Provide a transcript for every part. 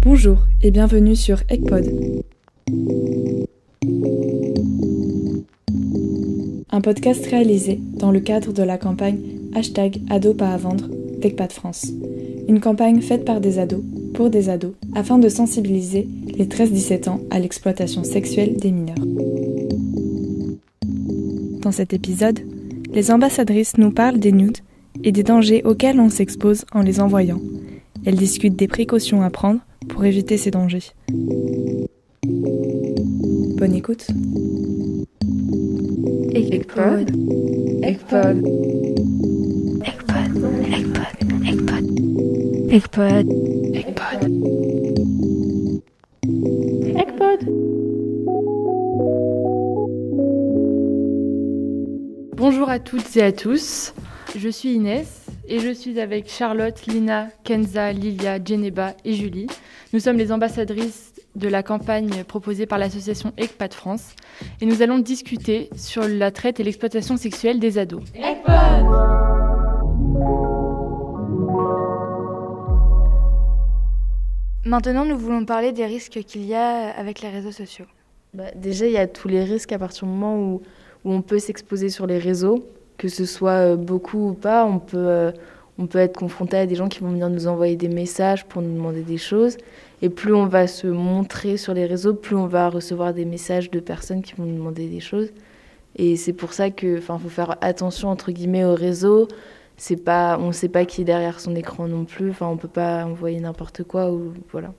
Bonjour et bienvenue sur ECPOD. Un podcast réalisé dans le cadre de la campagne #Ados pas à vendre d'ECPAD France. Une campagne faite par des ados, pour des ados, afin de sensibiliser les 13-17 ans à l'exploitation sexuelle des mineurs. Dans cet épisode, les ambassadrices nous parlent des nudes et des dangers auxquels on s'expose en les envoyant. Elles discutent des précautions à prendre pour éviter ces dangers. Bonne écoute. ECPOD. ECPOD. ECPOD. Bonjour à toutes et à tous, je suis Inès et je suis avec Charlotte, Lina, Kenza, Lilia, Djeneba et Julie. Nous sommes les ambassadrices de la campagne proposée par l'association ECPAD France et nous allons discuter sur la traite et l'exploitation sexuelle des ados. ECPAD. Maintenant, nous voulons parler des risques qu'il y a avec les réseaux sociaux. Déjà, il y a tous les risques à partir du moment où on peut s'exposer sur les réseaux, que ce soit beaucoup ou pas. On peut être confronté à des gens qui vont venir nous envoyer des messages pour nous demander des choses. Et plus on va se montrer sur les réseaux, plus on va recevoir des messages de personnes qui vont nous demander des choses. Et c'est pour ça qu'il faut faire attention, entre guillemets, aux réseaux. On ne sait pas qui est derrière son écran non plus. On ne peut pas envoyer n'importe quoi. Voilà.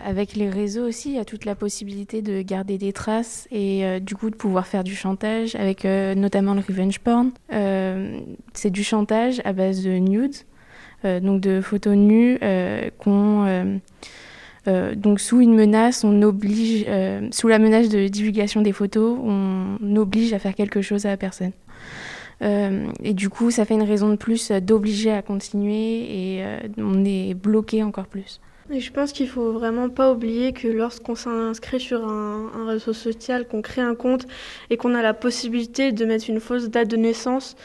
Avec les réseaux aussi, il y a toute la possibilité de garder des traces et du coup de pouvoir faire du chantage avec notamment le revenge porn. C'est du chantage à base de nudes, donc de photos nues donc sous une menace, on oblige, sous la menace de divulgation des photos, on oblige à faire quelque chose à la personne. Et du coup, ça fait une raison de plus d'obliger à continuer et on est bloqué encore plus. Et je pense qu'il faut vraiment pas oublier que lorsqu'on s'inscrit sur un réseau social, qu'on crée un compte et qu'on a la possibilité de mettre une fausse date de naissance,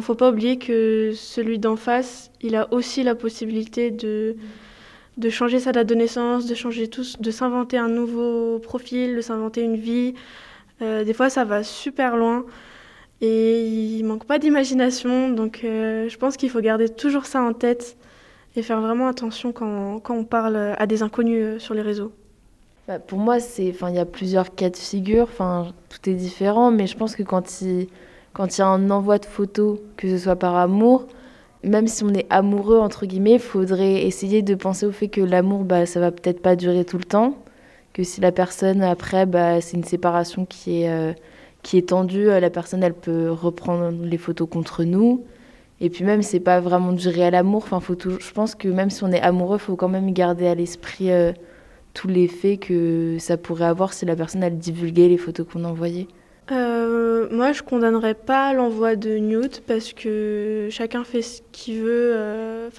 faut pas oublier que celui d'en face, il a aussi la possibilité de changer sa date de naissance, de s'inventer un nouveau profil, de s'inventer une vie. Des fois, ça va super loin et il manque pas d'imagination. Donc, je pense qu'il faut garder toujours ça en tête et faire vraiment attention quand on parle à des inconnus sur les réseaux. Pour moi, il y a plusieurs cas de figure. Tout est différent, mais je pense que quand il y a un envoi de photos, que ce soit par amour, même si on est amoureux, entre guillemets, il faudrait essayer de penser au fait que l'amour, ça va peut-être pas durer tout le temps, que si la personne, après, c'est une séparation qui est tendue, la personne, elle peut reprendre les photos contre nous. Et puis même, c'est pas vraiment du réel amour. Je pense que même si on est amoureux, il faut quand même garder à l'esprit tous les faits que ça pourrait avoir si la personne, elle divulguait les photos qu'on envoyait. Moi, je condamnerais pas l'envoi de nudes parce que chacun fait ce qu'il veut.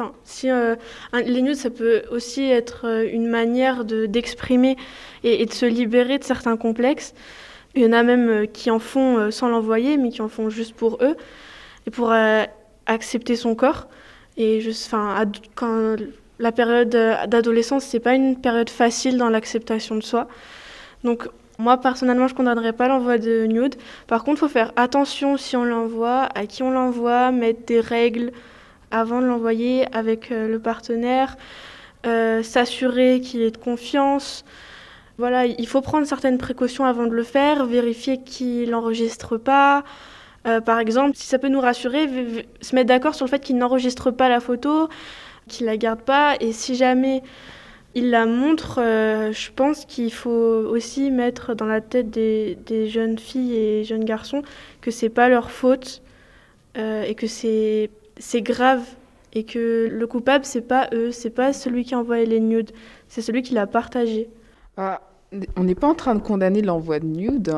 Les nudes, ça peut aussi être une manière d'exprimer et de se libérer de certains complexes. Il y en a même qui en font sans l'envoyer, mais qui en font juste pour eux et pour accepter son corps. Et quand la période d'adolescence, c'est pas une période facile dans l'acceptation de soi. Donc moi, personnellement, je ne condamnerais pas l'envoi de nudes. Par contre, il faut faire attention si on l'envoie, à qui on l'envoie, mettre des règles avant de l'envoyer avec le partenaire, s'assurer qu'il ait de confiance. Voilà, il faut prendre certaines précautions avant de le faire, vérifier qu'il n'enregistre pas. Par exemple, si ça peut nous rassurer, se mettre d'accord sur le fait qu'il n'enregistre pas la photo, qu'il ne la garde pas. Et si jamais il la montre, je pense qu'il faut aussi mettre dans la tête des jeunes filles et jeunes garçons que ce n'est pas leur faute et que c'est grave. Et que le coupable, ce n'est pas eux, ce n'est pas celui qui a envoyé les nudes, c'est celui qui l'a partagé. On n'est pas en train de condamner l'envoi de nudes.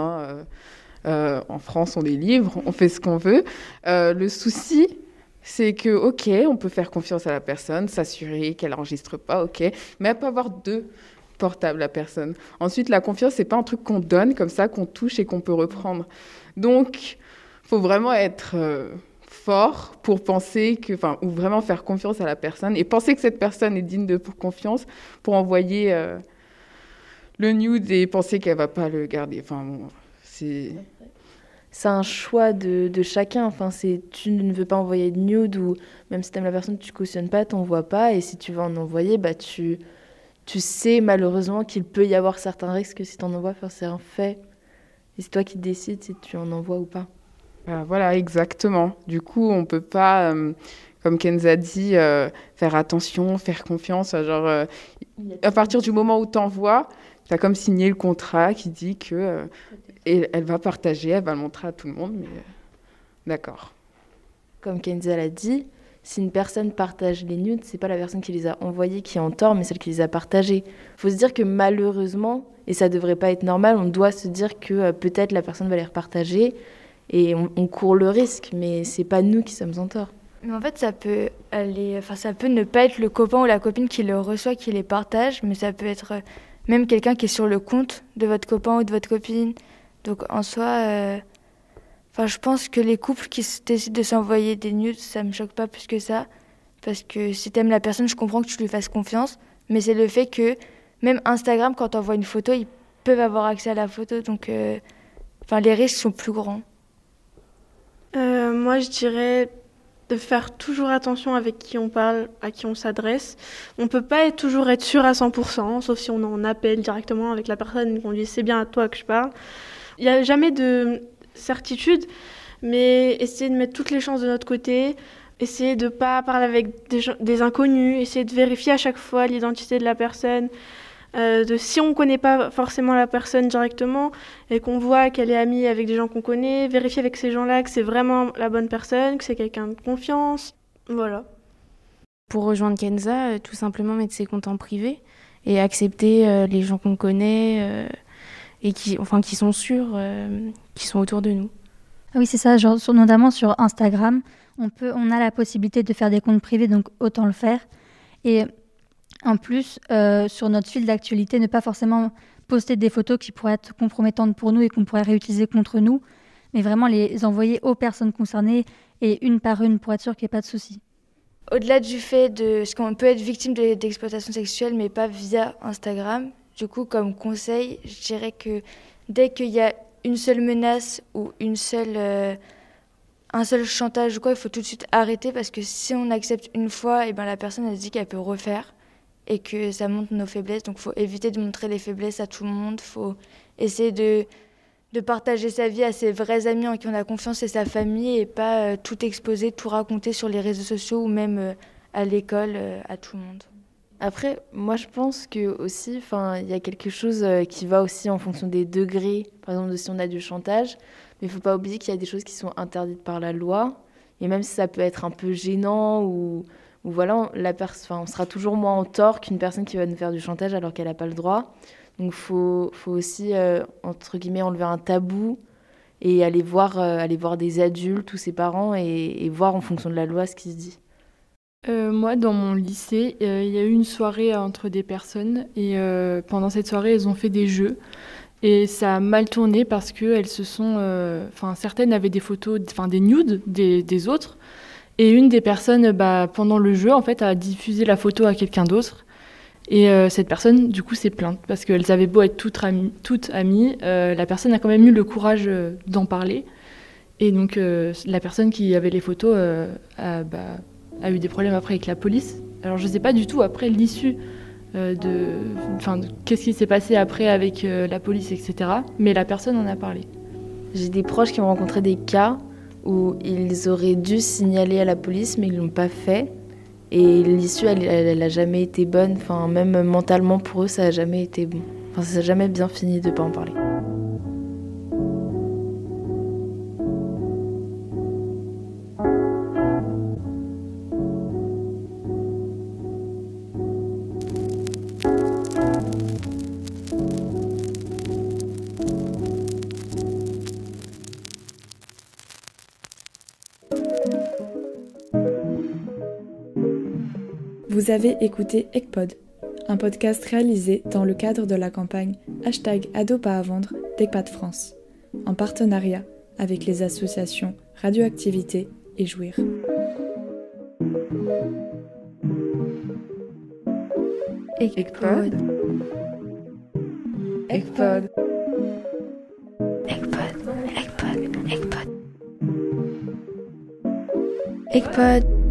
En France, on est libre, on fait ce qu'on veut. Le souci, c'est que, ok, on peut faire confiance à la personne, s'assurer qu'elle n'enregistre pas, ok, mais elle peut avoir 2 portables, la personne. Ensuite, la confiance, c'est pas un truc qu'on donne comme ça, qu'on touche et qu'on peut reprendre. Donc, faut vraiment être fort pour penser que, enfin, ou vraiment faire confiance à la personne et penser que cette personne est digne de confiance pour envoyer le nude et penser qu'elle va pas le garder. Enfin, bon, c'est un choix de chacun. Enfin, tu ne veux pas envoyer de nude ou même si tu aimes la personne, tu cautionnes pas, tu n'envoies pas. Et si tu veux en envoyer, bah, tu sais malheureusement qu'il peut y avoir certains risques si tu en envoies. Enfin, c'est un fait. Et c'est toi qui décides si tu en envoies ou pas. Voilà, exactement. Du coup, on peut pas, comme Kenza dit, faire attention, faire confiance. Genre, à partir du moment où tu envoies, tu as comme signé le contrat qui dit que elle va partager, elle va le montrer à tout le monde. Mais d'accord. Comme Kenza l'a dit, si une personne partage les nudes, c'est pas la personne qui les a envoyés qui est en tort, mais celle qui les a partagés. Il faut se dire que malheureusement, et ça devrait pas être normal, on doit se dire que peut-être la personne va les repartager et on court le risque, mais c'est pas nous qui sommes en tort. Mais en fait, ça peut ne pas être le copain ou la copine qui le reçoit, qui les partage, mais ça peut être même quelqu'un qui est sur le compte de votre copain ou de votre copine. Donc en soi, je pense que les couples qui décident de s'envoyer des nudes, ça me choque pas plus que ça. Parce que si t'aimes la personne, je comprends que tu lui fasses confiance. Mais c'est le fait que même Instagram, quand t'envoies une photo, ils peuvent avoir accès à la photo. Donc les risques sont plus grands. Moi, je dirais de faire toujours attention avec qui on parle, à qui on s'adresse. On peut pas toujours être sûr à 100%, sauf si on en appelle directement avec la personne et qu'on dit « c'est bien à toi que je parle ». Il n'y a jamais de certitude, mais essayer de mettre toutes les chances de notre côté, essayer de ne pas parler avec des inconnus, essayer de vérifier à chaque fois l'identité de la personne. Si on ne connaît pas forcément la personne directement et qu'on voit qu'elle est amie avec des gens qu'on connaît, vérifier avec ces gens-là que c'est vraiment la bonne personne, que c'est quelqu'un de confiance. Voilà. Pour rejoindre Kenza, tout simplement mettre ses comptes en privé et accepter les gens qu'on connaît et qui sont sûrs, qui sont autour de nous. Oui, c'est ça, notamment sur Instagram, on a la possibilité de faire des comptes privés, donc autant le faire. Et en plus, sur notre fil d'actualité, ne pas forcément poster des photos qui pourraient être compromettantes pour nous et qu'on pourrait réutiliser contre nous, mais vraiment les envoyer aux personnes concernées et une par une pour être sûr qu'il n'y ait pas de souci. Au-delà du fait parce qu'on peut être victime d'exploitation sexuelle, mais pas via Instagram, du coup, comme conseil, je dirais que dès qu'il y a une seule menace ou un seul chantage ou quoi, il faut tout de suite arrêter parce que si on accepte une fois, la personne elle se dit qu'elle peut refaire et que ça montre nos faiblesses. Donc il faut éviter de montrer les faiblesses à tout le monde. Il faut essayer de partager sa vie à ses vrais amis en qui on a confiance et sa famille et pas tout exposer, tout raconter sur les réseaux sociaux ou même à l'école à tout le monde. Après, moi je pense que aussi, il y a quelque chose qui va aussi en fonction des degrés, par exemple de si on a du chantage, mais il faut pas oublier qu'il y a des choses qui sont interdites par la loi, et même si ça peut être un peu gênant ou voilà, on sera toujours moins en tort qu'une personne qui va nous faire du chantage alors qu'elle n'a pas le droit. Donc faut aussi entre guillemets enlever un tabou et aller voir des adultes ou ses parents et voir en fonction de la loi ce qui se dit. Moi, dans mon lycée, il y a eu une soirée entre des personnes et pendant cette soirée, elles ont fait des jeux et ça a mal tourné parce qu'elles se sont... certaines avaient des photos, des nudes des autres et une des personnes, pendant le jeu, en fait, a diffusé la photo à quelqu'un d'autre et cette personne, du coup, s'est plainte parce qu'elles avaient beau être toutes amies, la personne a quand même eu le courage d'en parler et donc la personne qui avait les photos a eu des problèmes après avec la police. Alors je ne sais pas du tout après l'issue qu'est-ce qui s'est passé après avec la police, etc. Mais la personne en a parlé. J'ai des proches qui ont rencontré des cas où ils auraient dû signaler à la police, mais ils ne l'ont pas fait. Et l'issue, elle n'a jamais été bonne. Même mentalement, pour eux, ça n'a jamais été bon. Ça n'a jamais bien fini de ne pas en parler. Vous avez écouté ECPOD, un podcast réalisé dans le cadre de la campagne #ado pas à vendre d'ECPAD France, en partenariat avec les associations Radioactivité et jouir. Egpod. Egpod. Egpod.